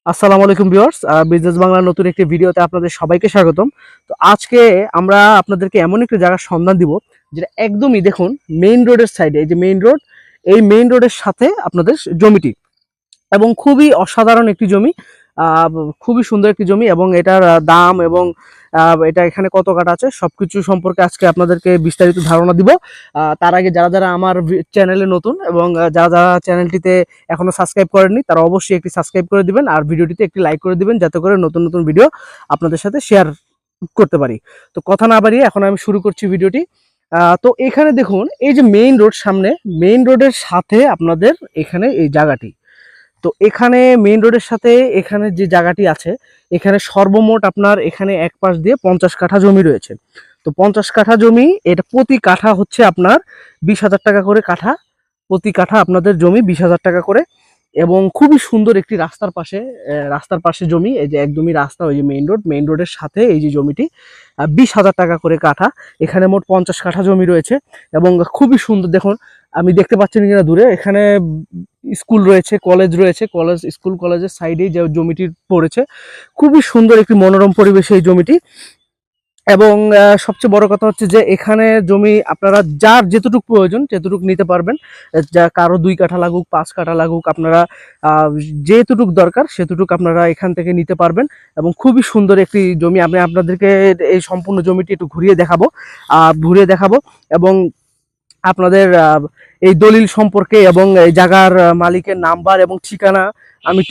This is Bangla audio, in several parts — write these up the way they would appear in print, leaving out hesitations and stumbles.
আসসালামু আলাইকুম ভিউয়ার্স, বিজনেস বাংলার নতুন একটি ভিডিওতে আপনাদের সবাইকে স্বাগতম। তো আজকে আমরা আপনাদেরকে এমন একটি জায়গার সন্ধান দিব যেটা একদমই দেখুন মেইন রোডের সাইডে। এই যে মেইন রোড, এই মেইন রোডের সাথে আপনাদের জমিটি, এবং খুবই অসাধারণ একটি জমি। আহ, খুবই সুন্দর একটি জমি, এবং এটার দাম এবং এটা এখানে কত কাটা আছে সবকিছু সম্পর্কে আজকে আপনাদেরকে বিস্তারিত ধারণা দিব। তার আগে যারা যারা আমার চ্যানেলে নতুন এবং যারা যারা চ্যানেলটিতে এখনো সাবস্ক্রাইব করেননি তারা অবশ্যই একটি সাবস্ক্রাইব করে দিবেন, আর ভিডিওটিতে একটি লাইক করে দিবেন, যাতে করে নতুন নতুন ভিডিও আপনাদের সাথে শেয়ার করতে পারি। তো কথা না বাড়িয়ে এখন আমি শুরু করছি ভিডিওটি। তো এখানে দেখুন, এই যে মেইন রোড, সামনে মেইন রোডের সাথে আপনাদের এখানে এই জায়গাটি। তো এখানে মেইন রোডের সাথে এখানে যে জায়গাটি আছে, এখানে সর্বমোট আপনার এখানে এক পাশ দিয়ে 50 কাঠা জমি রয়েছে। তো 50 কাঠা জমি, এটা প্রতি কাঠা হচ্ছে আপনার 20,000 টাকা করে কাঠা। প্রতি কাঠা আপনাদের জমি 20,000 টাকা করে, এবং খুবই সুন্দর একটি রাস্তার পাশে জমি। এই যে একদমই রাস্তা, ওই যে মেইন রোডের সাথে এই যে জমিটি, 20,000 টাকা করে কাঠা। এখানে মোট 50 কাঠা জমি রয়েছে, এবং খুবই সুন্দর। দেখুন, আমি দেখতে পাচ্ছেন কিনা দূরে, এখানে স্কুল রয়েছে, কলেজ রয়েছে, স্কুল কলেজের সাইডেই যে জমিটি পড়েছে। খুবই সুন্দর একটি মনোরম পরিবেশে এই জমিটি। এবং সবচেয়ে বড় কথা হচ্ছে যে এখানে জমি আপনারা যার যেতটুকু প্রয়োজন সেতটুকু নিতে পারবেন। যা কারো 2 কাঠা লাগুক, 5 কাঠা লাগুক, আপনারা যেতটুক দরকার সেতটুক আপনারা এখান থেকে নিতে পারবেন। এবং খুবই সুন্দর একটি জমি। আমি আপনাদেরকে এই সম্পূর্ণ জমিটি একটু ঘুরিয়ে দেখাবো, এবং আপনাদের এই দলিল সম্পর্কে এবং এই জায়গার মালিকের নাম্বার এবং ঠিকানা, আমি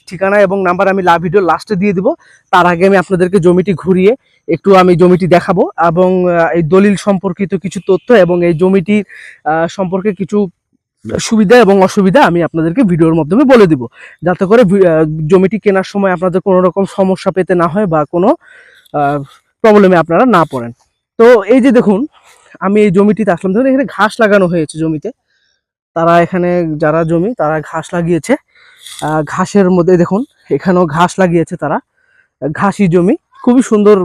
ঠিকানা এবং নাম্বার আমি ভিডিও লাস্টে দিয়ে দিব। তার আগে আমি আপনাদেরকে জমিটি ঘুরিয়ে একটু আমি জমিটি দেখাবো, এবং এই দলিল সম্পর্কিত কিছু তথ্য এবং এই জমিটির সম্পর্কে কিছু সুবিধা এবং অসুবিধা আমি আপনাদেরকে ভিডিওর মাধ্যমে বলে দিব, যাতে করে জমিটি কেনার সময় আপনাদের কোনো রকম সমস্যা পেতে না হয় বা কোনো প্রবলেমে আপনারা না পড়েন। তো এই যে দেখুন, আমি এই জমিটিতে আসলাম। ধরুন এখানে ঘাস লাগানো হয়েছে জমিতে, তারা এখানে যারা জমি তারা ঘাস লাগিয়েছে। ঘাসের মধ্যে দেখুন এখানেও ঘাস লাগিয়েছে তারা, ঘাসি জমি, খুবই সুন্দর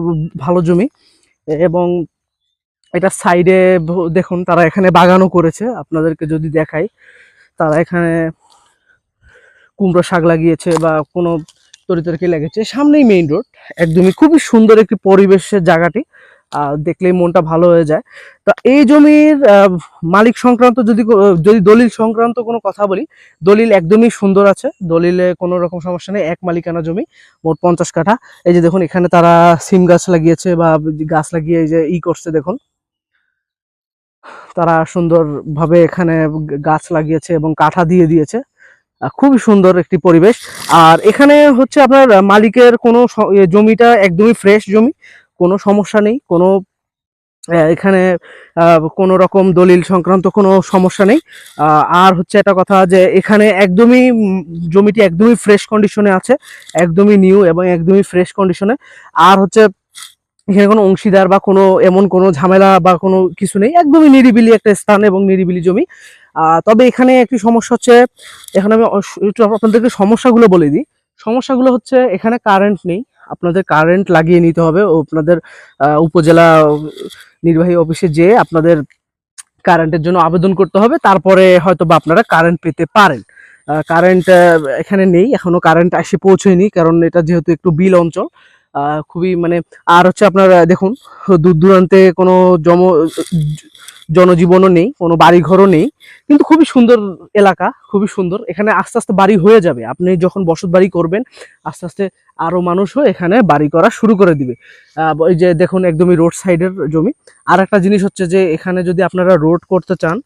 ভালো জমি। এবং এটা সাইডে দেখুন তারা এখানে বাগানও করেছে, আপনাদেরকে যদি দেখাই, তারা এখানে কুমড়ো শাক লাগিয়েছে বা কোনো তরিতরকারি লাগিয়েছে। সামনেই মেইন রোড, একদমই খুবই সুন্দর একটি পরিবেশের জায়গাটি, দেখলেই মনটা ভালো হয়ে যায়। তো এই জমির মালিক সংক্রান্ত যদি দলিল সংক্রান্ত কোনো কথা বলি, দলিল একদমই সুন্দর আছে, দলিলে কোনো রকম সমস্যা নেই। এক মালিকানা জমি, মোট 50 কাঠা। এই যে দেখুন এখানে তারা সিম গাছ লাগিয়েছে বা গাছ লাগিয়ে এই যে করছে, দেখুন তারা সুন্দরভাবে এখানে গাছ লাগিয়েছে এবং কাঠা দিয়ে দিয়েছে। খুবই সুন্দর একটি পরিবেশ। আর এখানে হচ্ছে আপনার মালিকের কোনো জমিটা একদমই ফ্রেশ জমি, কোনো সমস্যা নেই, কোনো এখানে কোনো রকম দলিল সংক্রান্ত কোনো সমস্যা নেই। আর হচ্ছে একটা কথা যে এখানে একদমই জমিটি একদমই ফ্রেশ কন্ডিশনে আছে, একদমই নিউ এবং একদমই ফ্রেশ কন্ডিশনে। আর হচ্ছে এখানে কোনো অংশীদার বা কোনো এমন কোনো ঝামেলা বা কোনো কিছু নেই, একদমই নিরিবিলি একটা স্থান এবং নিরিবিলি জমি। তবে এখানে একটি সমস্যা হচ্ছে, এখানে আমি একটু আপনাদেরকে সমস্যাগুলো বলে দিই। সমস্যাগুলো হচ্ছে এখানে কারেন্ট নেই, আপনাদের কারেন্ট লাগিয়ে নিতে হবে। ও আপনাদের উপজেলা নির্বাহী অফিসে যেয়ে আপনাদের কারেন্টের জন্য আবেদন করতে হবে, তারপরে হয়তো বা আপনারা কারেন্ট পেতে পারেন। কারেন্ট এখানে নেই, এখনো কারেন্ট এসে পৌঁছয়নি, কারণ এটা যেহেতু একটু বিল অঞ্চল। খুবই মানে, আর হচ্ছে আপনার দেখুন দূর দূরান্তে কোনো জনজীবনও নেই, কোনো বাড়িঘরও নেই, কিন্তু খুবই সুন্দর এলাকা, খুবই সুন্দর। এখানে আস্তে আস্তে বাড়ি হয়ে যাবে, আপনি যখন বসত বাড়ি করবেন আস্তে আস্তে আরো মানুষও এখানে বাড়ি করা শুরু করে দিবে। এই যে দেখুন একদমই রোড সাইডের জমি। আর একটা জিনিস হচ্ছে যে এখানে যদি আপনারা রোড করতে চান,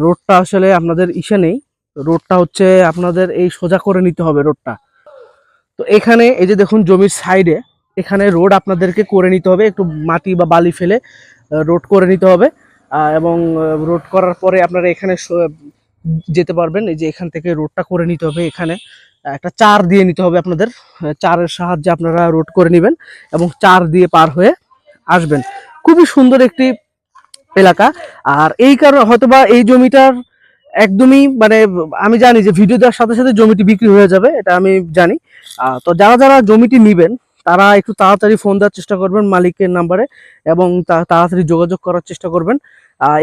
রোডটা আসলে আপনাদের ইসে নেই, রোডটা হচ্ছে আপনাদের এই সোজা করে নিতে হবে রোডটা। তো এখানে এই যে দেখুন জমির সাইডে এখানে রোড আপনাদেরকে করে নিতে হবে, একটু মাটি বা বালি ফেলে রোড করে নিতে হবে। এবং রোড করার পরে আপনারা এখানে যেতে পারবেন। এই যে এখান থেকে রোডটা করে নিতে হবে, এখানে একটা চার দিয়ে নিতে হবে আপনাদের, চারের সাহায্যে আপনারা রোড করে নেবেন এবং চার দিয়ে পার হয়ে আসবেন। খুবই সুন্দর একটি এলাকা। আর এই কারণে হয়তোবা এই জমিটার একদমই মানে, আমি জানি যে ভিডিও দেওয়ার সাথে সাথে জমিটি বিক্রি হয়ে যাবে, এটা আমি জানি। তো যারা যারা জমিটি নেবেন তারা একটু তাড়াতাড়ি ফোন দেওয়ার চেষ্টা করবেন মালিকের নাম্বারে, এবং তাড়াতাড়ি যোগাযোগ করার চেষ্টা করবেন।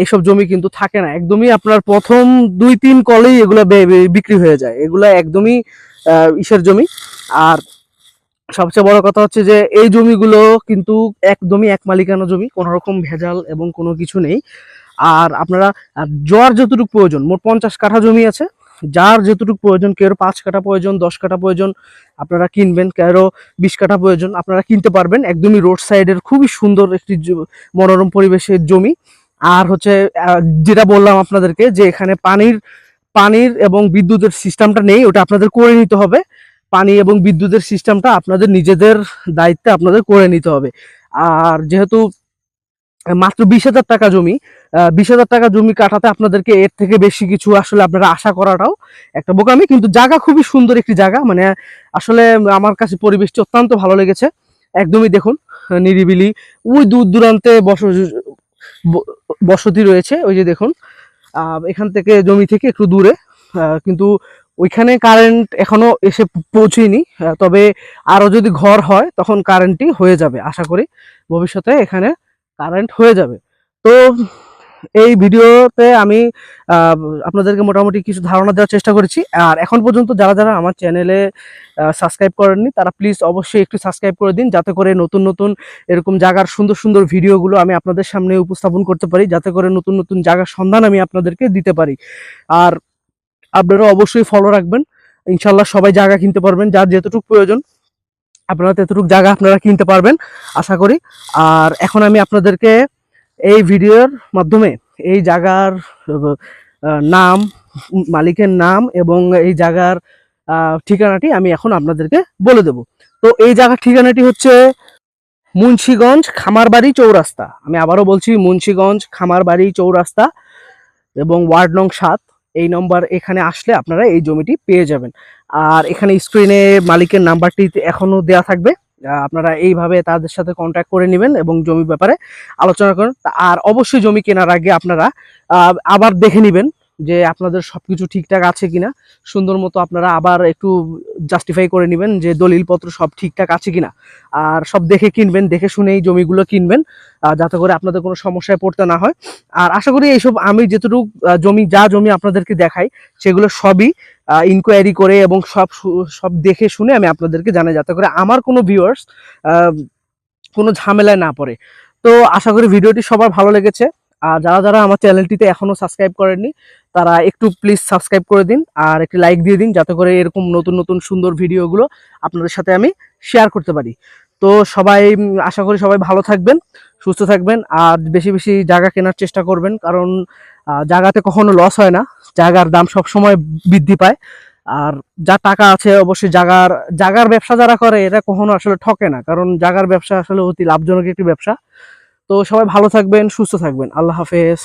এইসব জমি কিন্তু থাকে না, একদমই আপনার প্রথম 2-3 কলেই এগুলো বিক্রি হয়ে যায়, এগুলো একদমই ইসের জমি। আর সবচেয়ে বড় কথা হচ্ছে যে এই জমিগুলো কিন্তু একদমই এক মালিকানা জমি, কোনো রকম ভেজাল এবং কোনো কিছু নেই। আর আপনারা যার যতটুকু প্রয়োজন, মোট 50 কাঠা জমি আছে, যার যতটুকু প্রয়োজন, কেউ 5 কাঠা প্রয়োজন, 10 কাঠা প্রয়োজন আপনারা কিনবেন, কেউ 20 কাঠা প্রয়োজন আপনারা কিনতে পারবেন। একদমই রোড সাইডের খুবই সুন্দর একটি মনোরম পরিবেশের জমি। আর হচ্ছে যেটা বললাম আপনাদেরকে যে এখানে পানির এবং বিদ্যুতের সিস্টেমটা নেই, ওটা আপনাদের করে নিতে হবে। পানি এবং বিদ্যুতের সিস্টেমটা আপনাদের নিজেদের দায়িত্বে আপনাদের করে নিতে হবে। আর যেহেতু মাত্র 20,000 টাকা জমি, 20,000 টাকা জমি কাটাতে আপনাদেরকে এর থেকে বেশি কিছু আসলে আপনারা আশা করাটাও একটা বোকামি। কিন্তু জায়গা খুবই সুন্দর একটি জায়গা, মানে আসলে আমার কাছে পরিবেশটি অত্যন্ত ভালো লেগেছে। একদমই দেখুন নিরিবিলি, ওই দূর দূরান্তে বসতি রয়েছে, ওই যে দেখুন এখান থেকে জমি থেকে একটু দূরে, কিন্তু ওইখানে কারেন্ট এখনো এসে পৌঁছেনি। তবে আরো যদি ঘর হয় তখন কারেন্টটি হয়ে যাবে, আশা করি ভবিষ্যতে এখানে কারেন্ট হয়ে যাবে। তো এই ভিডিওতে আমি আপনাদেরকে মোটামুটি কিছু ধারণা দেওয়ার চেষ্টা করেছি। আর এখন পর্যন্ত যারা যারা আমার চ্যানেলে সাবস্ক্রাইব করেননি তারা প্লিজ অবশ্যই একটু সাবস্ক্রাইব করে দিন, যাতে করে নতুন নতুন এরকম জায়গার সুন্দর সুন্দর ভিডিওগুলো আমি আপনাদের সামনে উপস্থাপন করতে পারি, যাতে করে নতুন নতুন জায়গার সন্ধান আমি আপনাদেরকে দিতে পারি। আর আপনারা অবশ্যই ফলো রাখবেন, ইনশাল্লাহ সবাই জায়গা কিনতে পারবেন, যার যতটুকু প্রয়োজন আপনারা ততটুকু জায়গা আপনারা কিনতে পারবেন আশা করি। আর এখন আমি আপনাদেরকে এই ভিডিওর মাধ্যমে এই জায়গার নাম, মালিকের নাম এবং এই জায়গার ঠিকানাটি আমি এখন আপনাদেরকে বলে দেব। তো এই জায়গার ঠিকানাটি হচ্ছে মুন্সিগঞ্জ খামারবাড়ি চৌরাস্তা। আমি আবারও বলছি, মুন্সিগঞ্জ খামারবাড়ি চৌরাস্তা এবং ওয়ার্ড নং 7 এই নম্বর। এখানে আসলে আপনারা এই জমিটি পেয়ে যাবেন। আর এখানে স্ক্রিনে মালিকের নাম্বারটি এখনো দেওয়া থাকবে, আপনারা এইভাবে তাদের সাথে কন্ট্যাক্ট করে নেবেন এবং জমির ব্যাপারে আলোচনা করেন। আর অবশ্যই জমি কেনার আগে আপনারা আবার দেখে নেবেন যে আপনাদের সবকিছু ঠিকঠাক আছে কিনা, সুন্দর মতো আপনারা আবার একটু জাস্টিফাই করে নেবেন যে দলিলপত্র সব ঠিকঠাক আছে কিনা। আর সব দেখে কিনবেন, দেখে শুনে এই জমিগুলো কিনবেন, যাতে করে আপনাদের কোনো সমস্যায় পড়তে না হয়। আর আশা করি এইসব আমি যতটুকু জমি আপনাদেরকে দেখাই সেগুলো সবই ইনকোয়ারি করে এবং সব দেখে শুনে আমি আপনাদেরকে জানাই, যাতে করে আমার কোনো ভিউয়ার্স কোনো ঝামেলায় না পড়ে। তো আশা করি ভিডিওটি সবার ভালো লেগেছে। আর যারা যারা আমার চ্যানেলটিতে এখনো সাবস্ক্রাইব করেননি তারা একটু প্লিজ সাবস্ক্রাইব করে দিন আর একটি লাইক দিয়ে দিন, যাতে করে এরকম নতুন নতুন সুন্দর ভিডিওগুলো আপনাদের সাথে আমি শেয়ার করতে পারি। তো সবাই আশা করি সবাই ভালো থাকবেন, সুস্থ থাকবেন আর বেশি বেশি জায়গা কেনার চেষ্টা করবেন, কারণ জায়গাতে কখনো লস হয় না, জায়গার দাম সব সময় বৃদ্ধি পায়। আর যা টাকা আছে অবশ্যই জায়গার ব্যবসা যারা করে এরা কখনো আসলে ঠকে না, কারণ জায়গার ব্যবসা আসলে অতি লাভজনক একটি ব্যবসা। তো সবাই ভালো থাকবেন, সুস্থ থাকবেন, আল্লাহ হাফেজ।